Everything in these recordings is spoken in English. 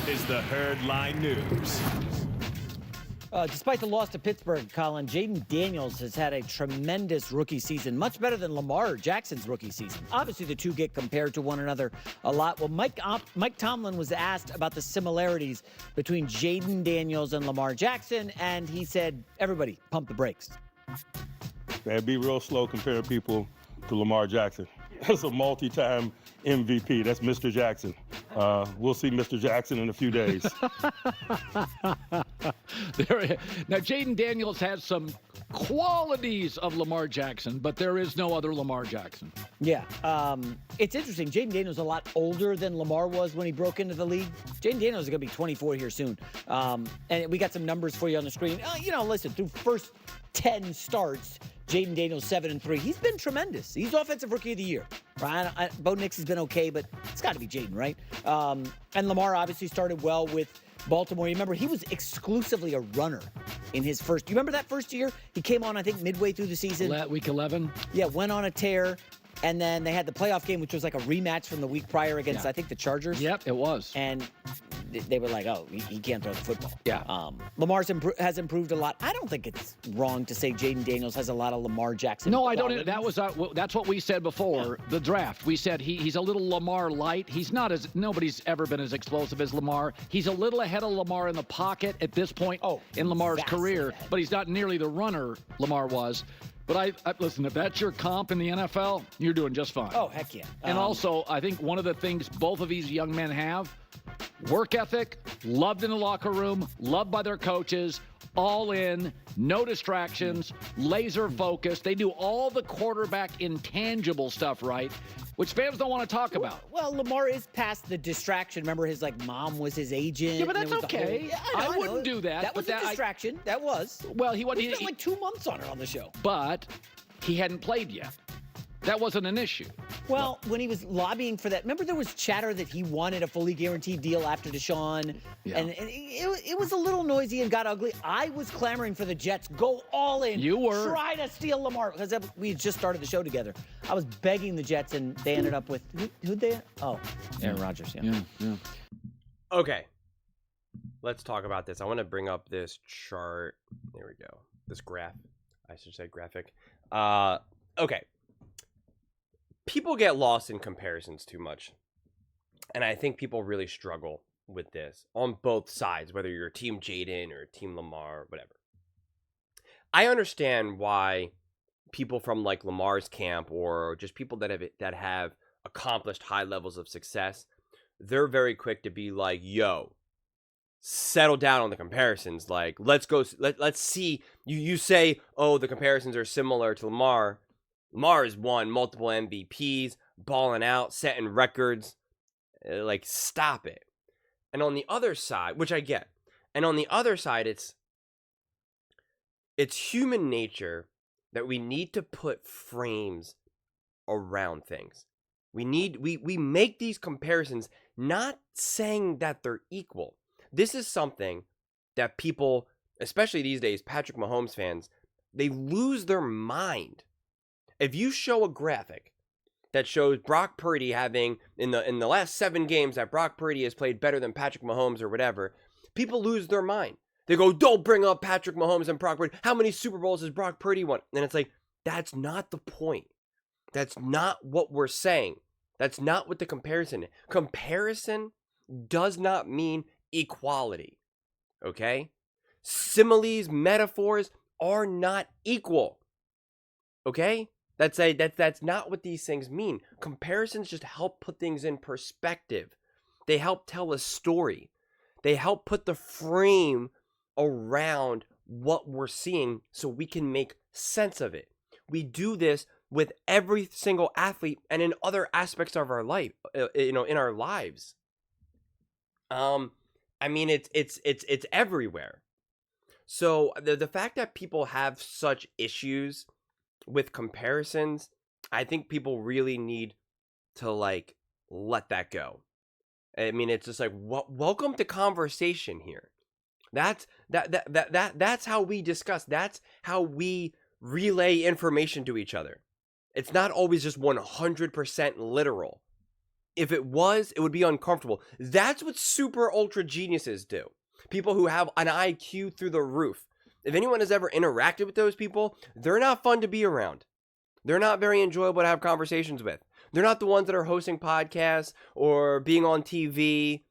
is the Herd Line News. Despite the loss to Pittsburgh, Colin, Jayden Daniels has had a tremendous rookie season, much better than Lamar Jackson's rookie season. Obviously, the two get compared to one another a lot. Well, Mike Tomlin was asked about the similarities between Jayden Daniels and Lamar Jackson, and he said, everybody, pump the brakes. Man, be real slow comparing people to Lamar Jackson. That's a multi-time MVP. That's Mr. Jackson. We'll see Mr. Jackson in a few days. Now, Jayden Daniels has some qualities of Lamar Jackson, but there is no other Lamar Jackson. Yeah. It's interesting. Jayden Daniels is a lot older than Lamar was when he broke into the league. Jayden Daniels is going to be 24 here soon. And we got some numbers for you on the screen. Listen, through first 10 starts, Jayden Daniels 7-3. He's been tremendous. He's Offensive Rookie of the Year. Bo Nix has been okay, but it's got to be Jayden, right? And Lamar obviously started well with Baltimore. You remember, he was exclusively a runner in his first. You remember that first year? He came on, I think, midway through the season. Week 11? Yeah, went on a tear. And then they had the playoff game, which was like a rematch from the week prior against, I think, the Chargers. Yep, it was. And they were like, oh, he can't throw the football. Yeah. Lamar has improved a lot. I don't think it's wrong to say Jayden Daniels has a lot of Lamar Jackson. No, I don't. That's what we said before the draft. We said he's a little Lamar light. He's not nobody's ever been as explosive as Lamar. He's a little ahead of Lamar in the pocket at this point in Lamar's career, but he's not nearly the runner Lamar was. But I listen, if that's your comp in the NFL, you're doing just fine. Oh, heck yeah. And also, I think one of the things both of these young men have, work ethic, loved in the locker room, loved by their coaches, all in, no distractions, laser focused. They do all the quarterback intangible stuff right, which fans don't want to talk about. Well, Lamar is past the distraction. Remember, his mom was his agent. Yeah, but that's okay. I wouldn't do that. That was a distraction. That was. Well, he spent like 2 months on it on the show. But he hadn't played yet. That wasn't an issue. Well, when he was lobbying for that, remember there was chatter that he wanted a fully guaranteed deal after Deshaun, and it was a little noisy and got ugly. I was clamoring for the Jets go all in. You were. Try to steal Lamar, because we had just started the show together. I was begging the Jets, and they ended up with who'd they? Oh, Aaron Rodgers. Yeah. Okay, let's talk about this. I want to bring up this chart. There we go. This graph. I should say graphic. Okay. People get lost in comparisons too much. And I think people really struggle with this on both sides, whether you're Team Jayden or Team Lamar or whatever. I understand why people from like Lamar's camp or just people that have accomplished high levels of success, they're very quick to be like, yo, settle down on the comparisons. Like, let's see. You say, oh, the comparisons are similar to Lamar. Lamar has won multiple MVPs, balling out, setting records. Like, stop it. And on the other side, which I get, and on the other side, it's human nature that we need to put frames around things. We make these comparisons, not saying that they're equal. This is something that people, especially these days, Patrick Mahomes fans, they lose their mind. If you show a graphic that shows Brock Purdy having, in the last 7 games that Brock Purdy has played better than Patrick Mahomes or whatever, people lose their mind. They go, don't bring up Patrick Mahomes and Brock Purdy. How many Super Bowls has Brock Purdy won? And it's like, that's not the point. That's not what we're saying. That's not what the comparison is. Comparison does not mean equality. Okay? Similes, metaphors are not equal. Okay? That's not what these things mean. Comparisons just help put things in perspective. They help tell a story. They help put the frame around what we're seeing so we can make sense of it. We do this with every single athlete and in other aspects of our life, in our lives. I mean, it's everywhere. So the fact that people have such issues with comparisons, I think people really need to like let that go. I mean, it's just like, welcome to conversation here. That's how we discuss. That's how we relay information to each other. It's not always just 100% literal. If it was, it would be uncomfortable. That's what super ultra geniuses do. People who have an IQ through the roof. If anyone has ever interacted with those people, they're not fun to be around. They're not very enjoyable to have conversations with. They're not the ones that are hosting podcasts or being on TV.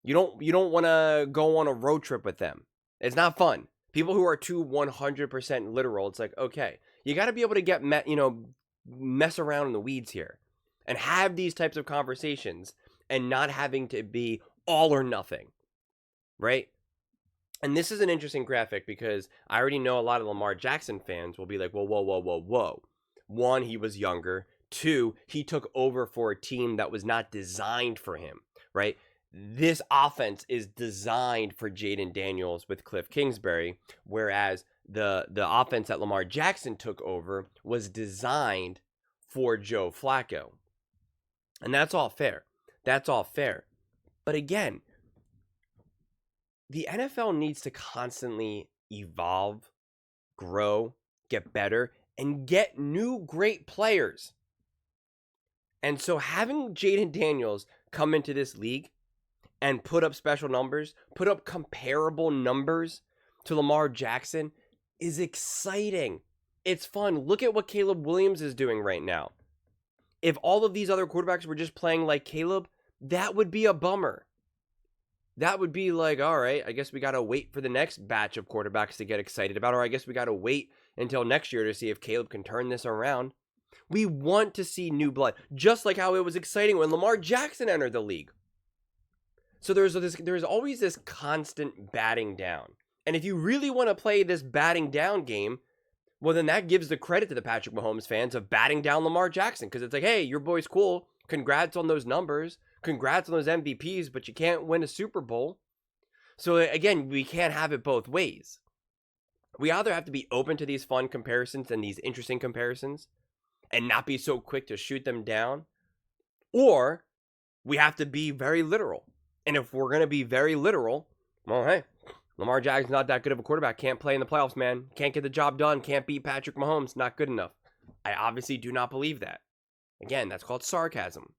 You don't want to go on a road trip with them. It's not fun. People who are too 100% literal, it's like, okay, you got to be able to get mess around in the weeds here and have these types of conversations and not having to be all or nothing, right? And this is an interesting graphic because I already know a lot of Lamar Jackson fans will be like, whoa, whoa, whoa, whoa, whoa. One, he was younger. Two, he took over for a team that was not designed for him, right? This offense is designed for Jayden Daniels with Cliff Kingsbury, whereas the offense that Lamar Jackson took over was designed for Joe Flacco. And that's all fair. That's all fair. But again, the NFL needs to constantly evolve, grow, get better, and get new great players. And so having Jayden Daniels come into this league and put up special numbers, put up comparable numbers to Lamar Jackson is exciting. It's fun. Look at what Caleb Williams is doing right now. If all of these other quarterbacks were just playing like Caleb, that would be a bummer. That would be like, all right, I guess we got to wait for the next batch of quarterbacks to get excited about, or I guess we got to wait until next year to see if Caleb can turn this around. We want to see new blood, just like how it was exciting when Lamar Jackson entered the league. So there's always this constant batting down. And if you really want to play this batting down game, well, then that gives the credit to the Patrick Mahomes fans of batting down Lamar Jackson. Because it's like, hey, your boy's cool. Congrats on those numbers. Congrats on those MVPs, but you can't win a Super Bowl. So again, we can't have it both ways. We either have to be open to these fun comparisons and these interesting comparisons and not be so quick to shoot them down, or we have to be very literal. And if we're going to be very literal, well, hey, Lamar Jackson's not that good of a quarterback. Can't play in the playoffs, man. Can't get the job done. Can't beat Patrick Mahomes. Not good enough. I obviously do not believe that. Again, that's called sarcasm.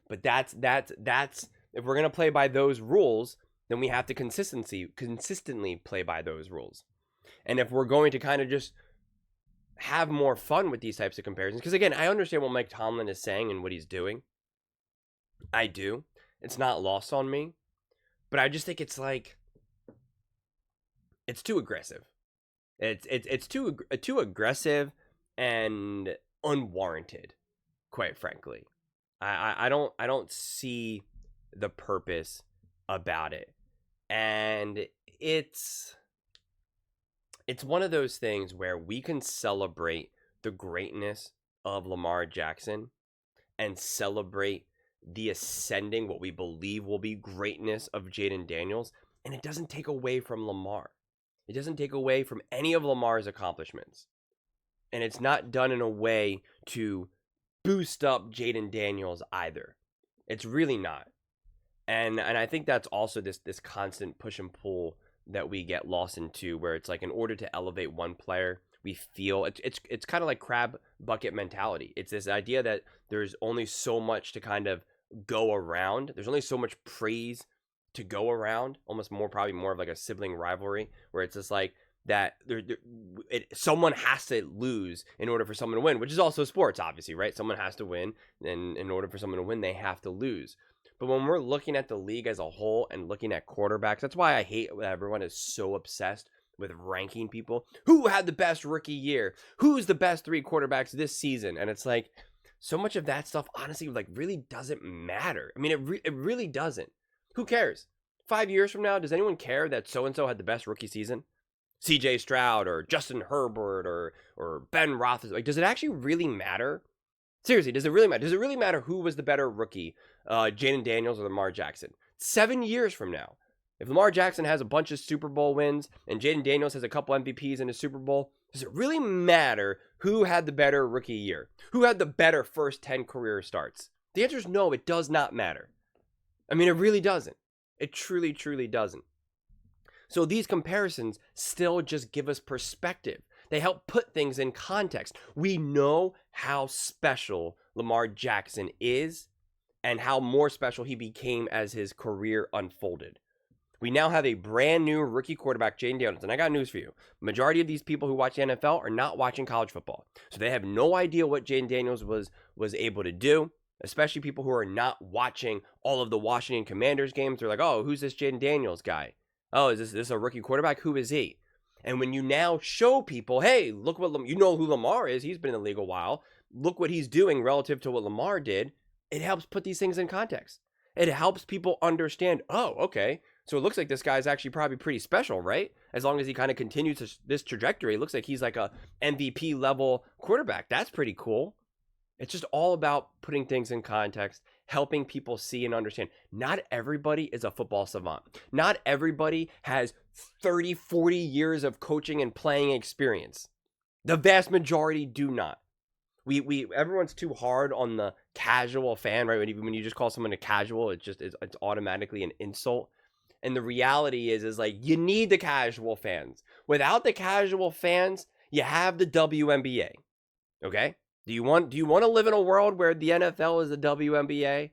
But that's if we're going to play by those rules, then we have to consistently play by those rules. And if we're going to kind of just have more fun with these types of comparisons, because again, I understand what Mike Tomlin is saying and what he's doing. I do. It's not lost on me. But I just think it's like, it's too aggressive. It's too aggressive and unwarranted, quite frankly. I don't see the purpose about it. And it's one of those things where we can celebrate the greatness of Lamar Jackson and celebrate the ascending, what we believe will be greatness of Jayden Daniels, and it doesn't take away from Lamar. It doesn't take away from any of Lamar's accomplishments. And it's not done in a way to boost up Jayden Daniels either. It's really not. And I think that's also this constant push and pull that we get lost into, where it's like, in order to elevate one player, we feel it's kind of like crab bucket mentality. It's this idea that there's only so much to kind of go around. There's only so much praise to go around, probably more of like a sibling rivalry, where it's just like that someone has to lose in order for someone to win, which is also sports, obviously, right? Someone has to win, and in order for someone to win, they have to lose. But when we're looking at the league as a whole and looking at quarterbacks, that's why I hate that everyone is so obsessed with ranking people. Who had the best rookie year? Who's the best 3 quarterbacks this season? And it's like, so much of that stuff, honestly, like, really doesn't matter. I mean, it really doesn't. Who cares? 5 years from now, does anyone care that so-and-so had the best rookie season? CJ Stroud or Justin Herbert or Ben Roethlisberger. Like, does it actually really matter? Seriously, does it really matter? Does it really matter who was the better rookie, Jayden Daniels or Lamar Jackson? 7 years from now, if Lamar Jackson has a bunch of Super Bowl wins and Jayden Daniels has a couple MVPs in a Super Bowl, does it really matter who had the better rookie year? Who had the better first 10 career starts? The answer is no, it does not matter. I mean, it really doesn't. It truly, truly doesn't. So these comparisons still just give us perspective. They help put things in context. We know how special Lamar Jackson is, and how more special he became as his career unfolded. We now have a brand new rookie quarterback, Jayden Daniels. And I got news for you. Majority of these people who watch the NFL are not watching college football. So they have no idea what Jayden Daniels was able to do, especially people who are not watching all of the Washington Commanders games. They're like, oh, who's this Jayden Daniels guy? Oh, is this a rookie quarterback? Who is he? And when you now show people, hey, look what you know who Lamar is. He's been in the league a while. Look what he's doing relative to what Lamar did. It helps put these things in context. It helps people understand, oh, okay. So it looks like this guy's actually probably pretty special, right? As long as he kind of continues this trajectory, it looks like he's like a MVP level quarterback. That's pretty cool. It's just all about putting things in context, helping people see and understand. Not everybody is a football savant. Not everybody has 30, 40 years of coaching and playing experience. The vast majority do not. Everyone's too hard on the casual fan, right? When you just call someone a casual, it's automatically an insult. And the reality is like, you need the casual fans. Without the casual fans, you have the WNBA. Okay? Do you want to live in a world where the NFL is the WNBA?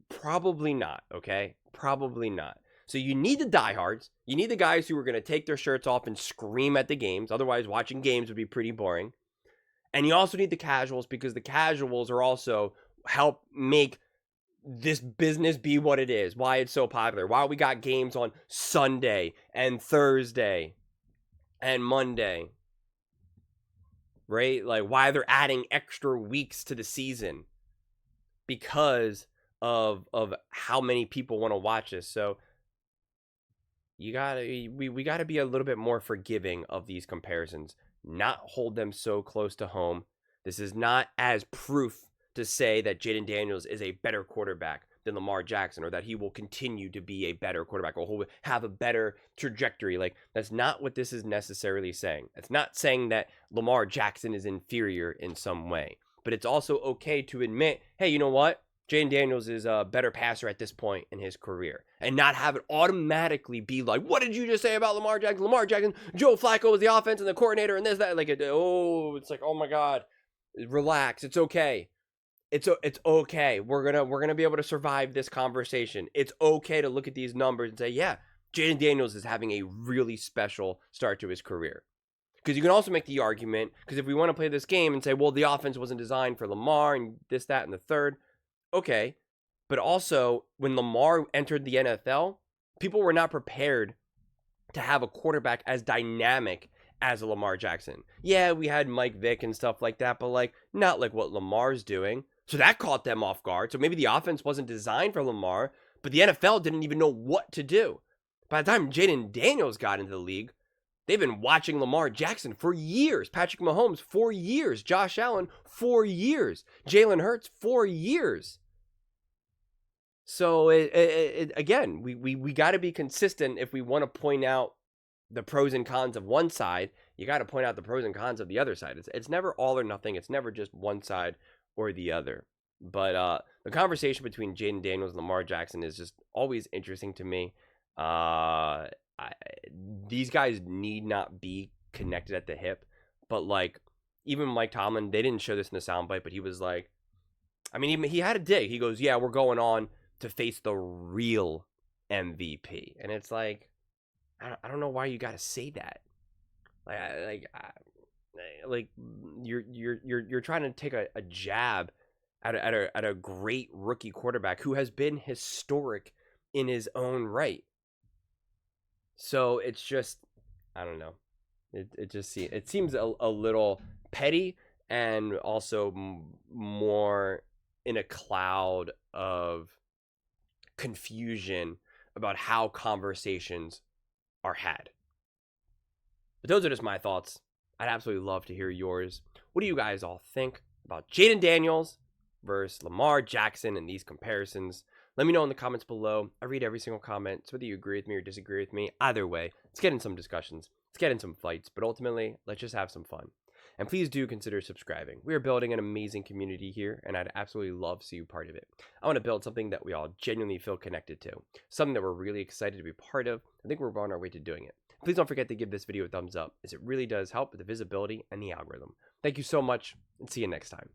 Probably not, okay? Probably not. So you need the diehards. You need the guys who are going to take their shirts off and scream at the games. Otherwise, watching games would be pretty boring. And you also need the casuals, because the casuals are also help make this business be what it is, why it's so popular, why we got games on Sunday and Thursday and Monday, right? Like why they're adding extra weeks to the season, because of how many people want to watch this. So we gotta be a little bit more forgiving of these comparisons, not hold them so close to home. This is not as proof to say that Jayden Daniels is a better quarterback than Lamar Jackson, or that he will continue to be a better quarterback, or he'll have a better trajectory. Like, that's not what this is necessarily saying. It's not saying that Lamar Jackson is inferior in some way, but it's also okay to admit, hey, you know what? Jayden Daniels is a better passer at this point in his career, and not have it automatically be like, what did you just say about Lamar Jackson? Lamar Jackson, Joe Flacco was the offense and the coordinator and this, that. Like, it's like, oh my God, relax. It's okay. It's okay. We're gonna be able to survive this conversation. It's okay to look at these numbers and say, yeah, Jayden Daniels is having a really special start to his career. Because you can also make the argument, because if we want to play this game and say, well, the offense wasn't designed for Lamar and this, that, and the third, okay. But also, when Lamar entered the NFL, people were not prepared to have a quarterback as dynamic as a Lamar Jackson. Yeah, we had Mike Vick and stuff like that, but like not like what Lamar's doing. So that caught them off guard. So maybe the offense wasn't designed for Lamar, but the NFL didn't even know what to do. By the time Jayden Daniels got into the league, they've been watching Lamar Jackson for years. Patrick Mahomes, 4 years. Josh Allen, 4 years. Jalen Hurts, 4 years. So, again, we got to be consistent. If we want to point out the pros and cons of one side, you got to point out the pros and cons of the other side. It's never all or nothing. It's never just one side or the other. But the conversation between Jayden Daniels and Lamar Jackson is just always interesting to me. These guys need not be connected at the hip, but like even Mike Tomlin, they didn't show this in the soundbite, but he was like, I mean, he had a dig. He goes, yeah, we're going on to face the real MVP. And it's like, I don't know why you got to say that. Like you're trying to take a jab at a great rookie quarterback who has been historic in his own right. So it's just, I don't know. It seems a little petty, and also more in a cloud of confusion about how conversations are had. But those are just my thoughts. I'd absolutely love to hear yours. What do you guys all think about Jayden Daniels versus Lamar Jackson and these comparisons? Let me know in the comments below. I read every single comment, so whether you agree with me or disagree with me, either way, let's get in some discussions. Let's get in some fights, but ultimately, let's just have some fun. And please do consider subscribing. We are building an amazing community here, and I'd absolutely love to see you part of it. I want to build something that we all genuinely feel connected to, something that we're really excited to be part of. I think we're on our way to doing it. Please don't forget to give this video a thumbs up, as it really does help with the visibility and the algorithm. Thank you so much, and see you next time.